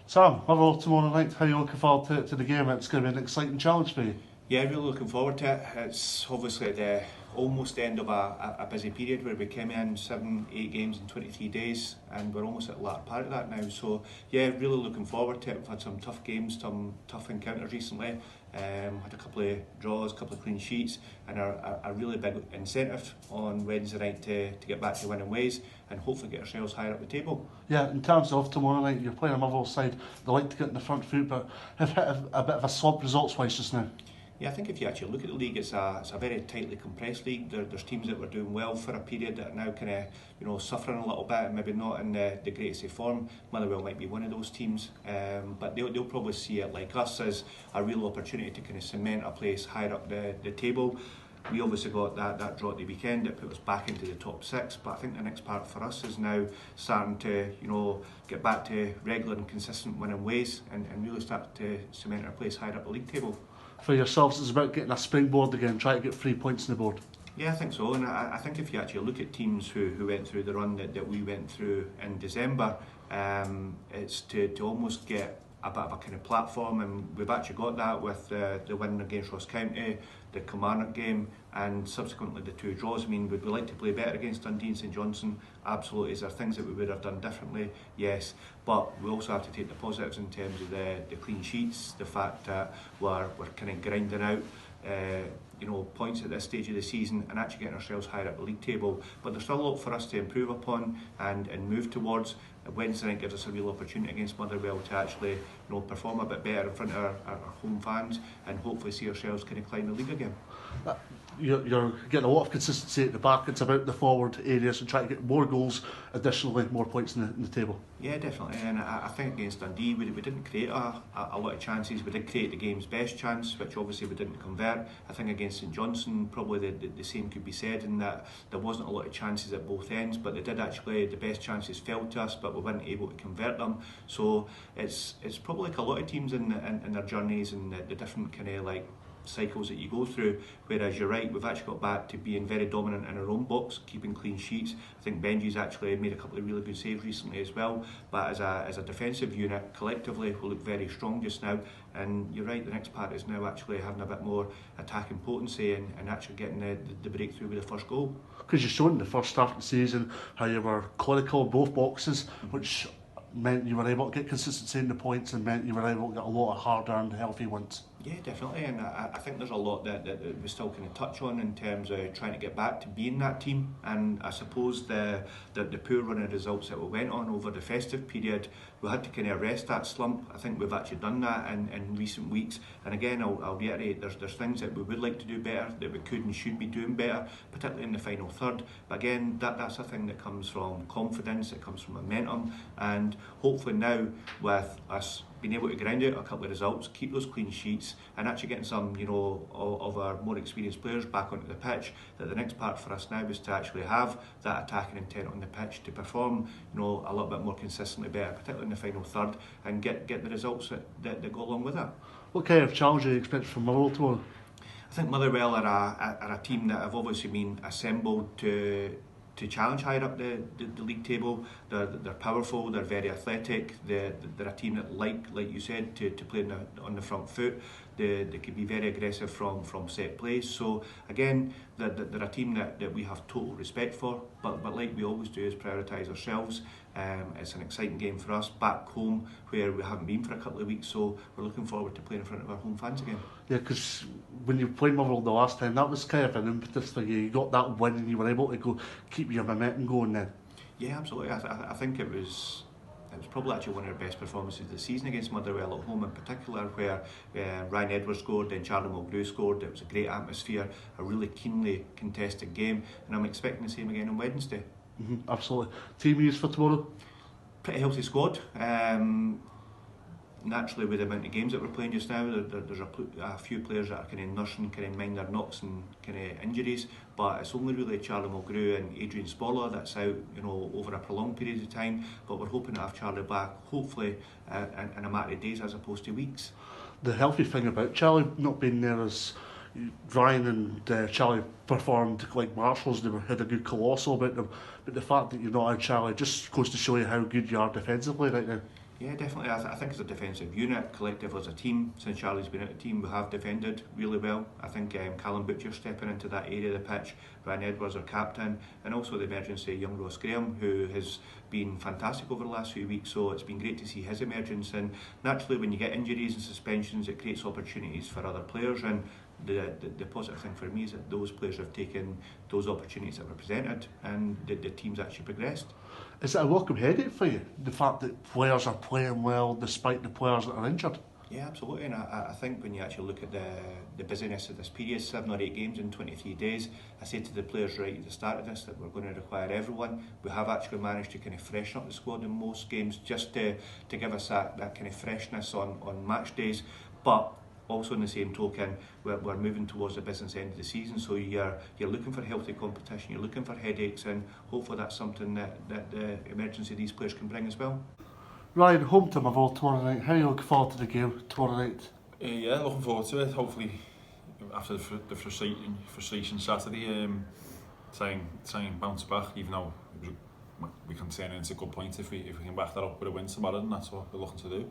Sam, Motherwell tomorrow night, how are you looking forward to the game? It's going to be an exciting challenge for you. Yeah, really looking forward to it. It's obviously the almost the end of a busy period where we came in 7, 8 games in 23 days, and we're almost at the latter part of that now. So yeah, really looking forward to it. We've had some tough games, some tough encounters recently. Had a couple of draws, a couple of clean sheets, and a really big incentive on Wednesday night to get back to winning ways and hopefully get ourselves higher up the table. Yeah, in terms of tomorrow night, you're playing a Motherwell side. They like to get in the front foot, but have hit a bit of a slump results-wise just now. Yeah, I think if you actually look at the league, it's a very tightly compressed league. There's teams that were doing well for a period that are now kind of suffering a little bit and maybe not in the greatest of form. Motherwell might be one of those teams, but they'll probably see it like us as a real opportunity to kind of cement a place higher up the table. We obviously got that draw at the weekend that put us back into the top 6, but I think the next part for us is now starting to get back to regular and consistent winning ways and really start to cement our place higher up the league table. For yourselves, it's about getting a springboard again, try to get 3 points on the board. Yeah, I think so, and I think if you actually look at teams who went through the run that we went through in December, it's to almost get a bit of a kind of platform, and we've actually got that with the win against Ross County, the Kilmarnock game, and subsequently the 2 draws. I mean, would we like to play better against Dundee and St Johnstone? Absolutely. Is there things that we would have done differently? Yes, but we also have to take the positives in terms of the clean sheets, the fact that we're kind of grinding out points at this stage of the season and actually getting ourselves higher up the league table. But there's still a lot for us to improve upon and move towards. Wednesday night gives us a real opportunity against Motherwell to actually perform a bit better in front of our home fans and hopefully see ourselves kind of climb the league again. You're getting a lot of consistency at the back. It's about the forward areas and trying to get more goals, additionally more points in the table. Yeah, definitely. And I think against Dundee we didn't create a lot of chances. We did create the game's best chance, which obviously we didn't convert. I think against St Johnstone probably the same could be said in that there wasn't a lot of chances at both ends, but they did actually, the best chances fell to us, but we weren't able to convert them. So it's probably like a lot of teams in their journeys and the different kind of like cycles that you go through, whereas you're right, we've actually got back to being very dominant in our own box, keeping clean sheets. I think Benji's actually made a couple of really good saves recently as well, but as a defensive unit collectively we look very strong just now. And you're right, the next part is now actually having a bit more attacking potency and actually getting the breakthrough with the first goal. Because you showed in the first half of the season how you were clinical in both boxes, which meant you were able to get consistency in the points and meant you were able to get a lot of hard-earned healthy wins. Yeah, definitely, and I think there's a lot that we still kind of touch on in terms of trying to get back to being that team. And I suppose the poor run of results that we went on over the festive period, we had to kind of arrest that slump. I think we've actually done that in recent weeks. And again, I'll reiterate, there's things that we would like to do better, that we could and should be doing better, particularly in the final third. But again, that's a thing that comes from confidence, it comes from momentum, and hopefully now with us being able to grind out a couple of results, keep those clean sheets, and actually getting some, of our more experienced players back onto the pitch, that the next part for us now is to actually have that attacking intent on the pitch to perform, a little bit more consistently better, particularly in the final third, and get the results that go along with that. What kind of challenge do you expect from Motherwell tomorrow? I think Motherwell are a team that have obviously been assembled to challenge higher up the league table. They're powerful, they're very athletic, they're a team that like you said, to play on the front foot. They can be very aggressive from set plays. So again, they're a team that we have total respect for, but like we always do is prioritise ourselves. It's an exciting game for us back home where we haven't been for a couple of weeks, so we're looking forward to playing in front of our home fans again. Yeah, because when you played Motherwell the last time, that was kind of an impetus for you. You got that win and you were able to go keep your momentum going then. Yeah, absolutely. I think it was probably actually one of our best performances of the season against Motherwell at home in particular, where Ryan Edwards scored, then Charlie Mulgrew scored. It was a great atmosphere, a really keenly contested game, and I'm expecting the same again on Wednesday. Absolutely. Team news for tomorrow? Pretty healthy squad. Naturally, with the amount of games that we're playing just now, there's a few players that are kind of nursing minor knocks and kind of injuries, but it's only really Charlie Mulgrew and Adrian Spoller that's out, over a prolonged period of time. But we're hoping to have Charlie back, hopefully, in a matter of days as opposed to weeks. The healthy thing about Charlie not being there is Ryan and Charlie performed like marshals. They had a good colossal about them, but the fact that you're not had Charlie just goes to show you how good you are defensively right now. Yeah, definitely. I think as a defensive unit, collective as a team, since Charlie's been at the team, we have defended really well. I think Callum Butcher stepping into that area of the pitch, Ryan Edwards our captain, and also the emergency young Ross Graham, who has been fantastic over the last few weeks, so it's been great to see his emergence. And naturally when you get injuries and suspensions, it creates opportunities for other players, and the positive thing for me is that those players have taken those opportunities that were presented, and the team's actually progressed. Is it a welcome headache for you, the fact that players are playing well despite the players that are injured? Yeah, absolutely, and I think when you actually look at the busyness of this period, 7 or 8 games in 23 days, I said to the players right at the start of this that we're going to require everyone. We have actually managed to kind of freshen up the squad in most games, just to give us that kind of freshness on match days, but also in the same token, we're moving towards the business end of the season, so you're looking for healthy competition, you're looking for headaches, and hopefully that's something that the emergency these players can bring as well. Ryan, home to Motherwell tomorrow night. How are you looking forward to the game tomorrow night? Yeah, looking forward to it. Hopefully, after the frustration Saturday, try and bounce back. Even though we can turn it into a good point if we can back that up with a win tomorrow, and that's what we're looking to do.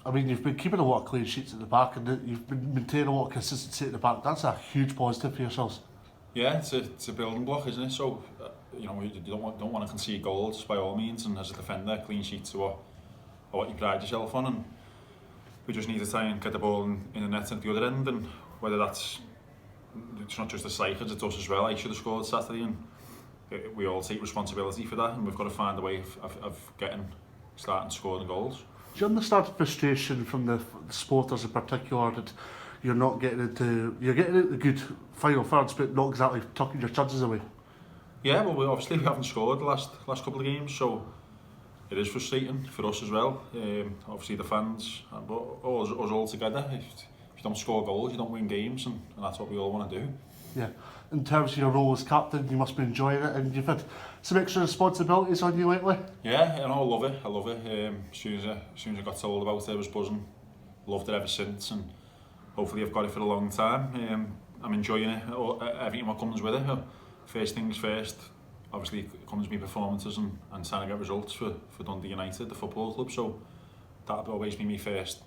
I mean, you've been keeping a lot of clean sheets at the back, and you've been maintaining a lot of consistency at the back. That's a huge positive for yourselves. Yeah, it's a building block, isn't it? So, you don't want to concede goals by all means, and as a defender, clean sheets are what you pride yourself on, and we just need to try and get the ball in the net at the other end, and whether it's not just the strikers, it's us as well. I should have scored Saturday, and we all take responsibility for that, and we've got to find a way of starting scoring goals. Do you understand frustration from the supporters in particular that you're getting into the good final thirds, but not exactly tucking your chances away? Yeah, well, we haven't scored the last couple of games, so it is frustrating for us as well. Obviously the fans, but us all together. If you don't score goals, you don't win games, and that's what we all want to do. Yeah. In terms of your role as captain, you must be enjoying it, and you've had some extra responsibilities on you lately. Yeah, and I love it. As soon as I got told about it, I was buzzing. Loved it ever since, and hopefully I've got it for a long time. I'm enjoying it. Everything what comes with it. First things first. Obviously, it comes with performances and trying to get results for Dundee United, the football club. So that'll always be my first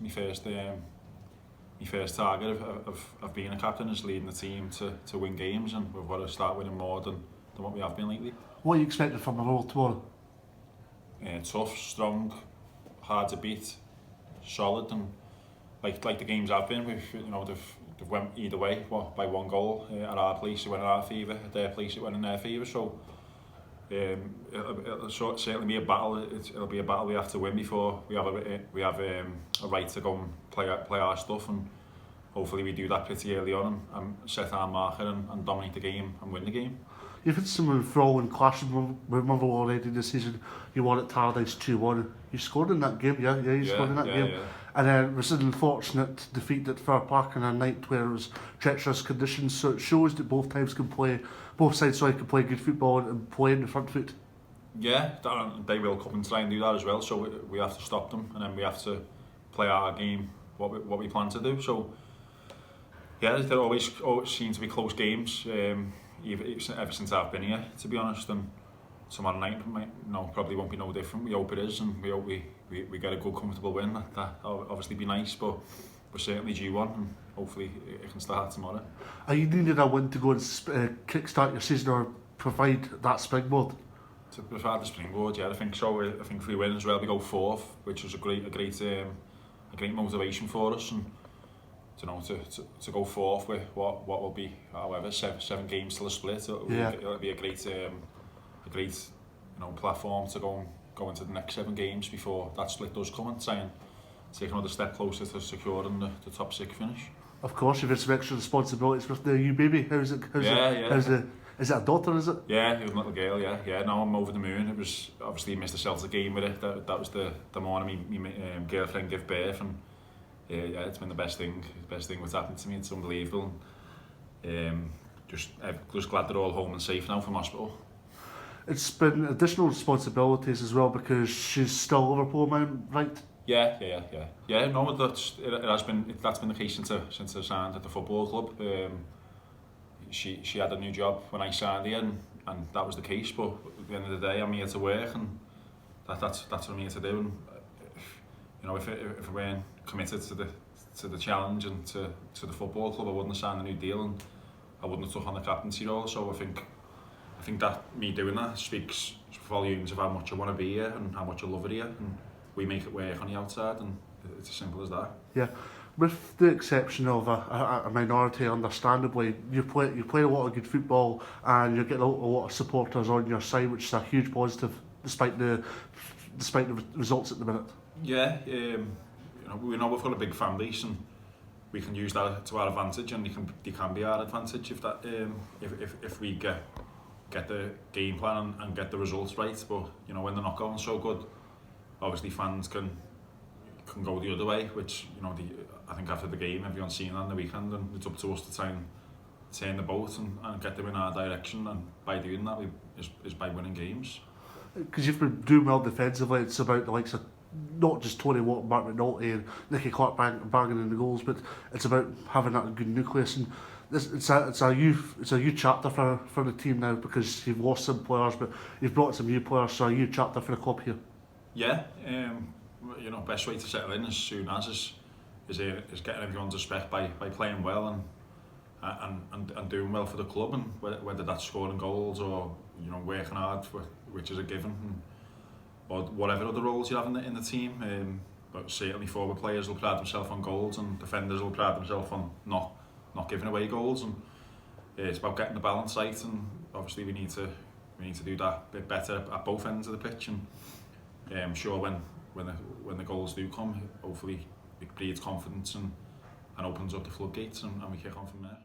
target of being a captain, is leading the team to win games, and we've got to start winning more than what we have been lately. What are you expecting from the role tomorrow? Tough, strong, hard to beat, solid, and like the games I've been with, they've went either way, by one goal. At our place it went in our favour, at their place it went in their favour. So it'll certainly be a battle. It'll be a battle we have to win before we have a right to go and play our stuff, and hopefully we do that pretty early on and set our marker and dominate the game and win the game. You've had some enthralling clashes with Motherwell already this season. You won at Tannadice 2-1. You scored in that game, yeah, you scored in that game. Yeah. And then it was an unfortunate defeat at Fir Park on a night where it was treacherous conditions. So it shows that both sides can play good football and play in the front foot. Yeah, they will come and try and do that as well. So we have to stop them, and then we have to play our game, what we plan to do. So yeah, there always seem to be close games. Ever since I've been here, to be honest, and tomorrow night probably won't be no different. We hope it is, and we hope we get a good, comfortable win. That obviously be nice, but we're certainly due one, and hopefully it can start tomorrow. Are you needing a win to go and kick-start your season, or provide that springboard? To provide the springboard, yeah, I think so. I think if we win as well, we go fourth, which was a great motivation for us, and to go fourth with what will be, however, seven games till a split. It'll be a great platform to go into the next 7 games before that split does come, and try and take another step closer to securing the top 6 finish. Of course, you've had some extra responsibilities with the new baby. Is it a daughter, is it? Yeah, it was a little girl, yeah. Now I'm over the moon. It was obviously missed the Celtic game with it. That was the morning my girlfriend gave birth, and yeah, it's been the best thing what's happened to me. It's unbelievable. Just glad they're all home and safe now from hospital. It's been additional responsibilities as well because she's still Liverpool man, right? Yeah. No, that's been the case since I signed at the football club. She had a new job when I signed here, and that was the case. But at the end of the day, I'm here to work, and that's what I'm here to do. And you know, if we weren't committed to the challenge and to the football club, I wouldn't have signed a new deal and I wouldn't have took on the captaincy role. So I think that me doing that speaks volumes of how much I want to be here and how much I love it here, and we make it work on the outside, and it's as simple as that. Yeah, with the exception of a minority, understandably, you play a lot of good football, and you're getting a lot of supporters on your side, which is a huge positive, despite the results at the minute. Yeah, you know, we know we've got a big fan base, and we can use that to our advantage, and they can be our advantage if that if we get the game plan and get the results right. But you know, when they're not going so good, obviously fans can go the other way, which, you know, I think after the game everyone's seen that on the weekend, and it's up to us to try and turn the boat and get them in our direction, and by doing that is by winning games. Because you've been doing well defensively, it's about the likes of not just Tony Watt, Mark McNulty and Nicky Clark banging in the goals, but it's about having that good nucleus. And it's a youth chapter for the team now, because you've lost some players, but you've brought some new players, so a new chapter for the club here. Yeah, you know, best way to settle in as soon as is getting everyone's respect by playing well and doing well for the club, and whether that's scoring goals or, you know, working hard, which is a given, or whatever other roles you have in the team. But certainly forward players will pride themselves on goals, and defenders will pride themselves on not giving away goals, and it's about getting the balance right, and obviously we need to do that a bit better at both ends of the pitch. And I'm sure when the goals do come, hopefully it breeds confidence and opens up the floodgates, and we kick on from there.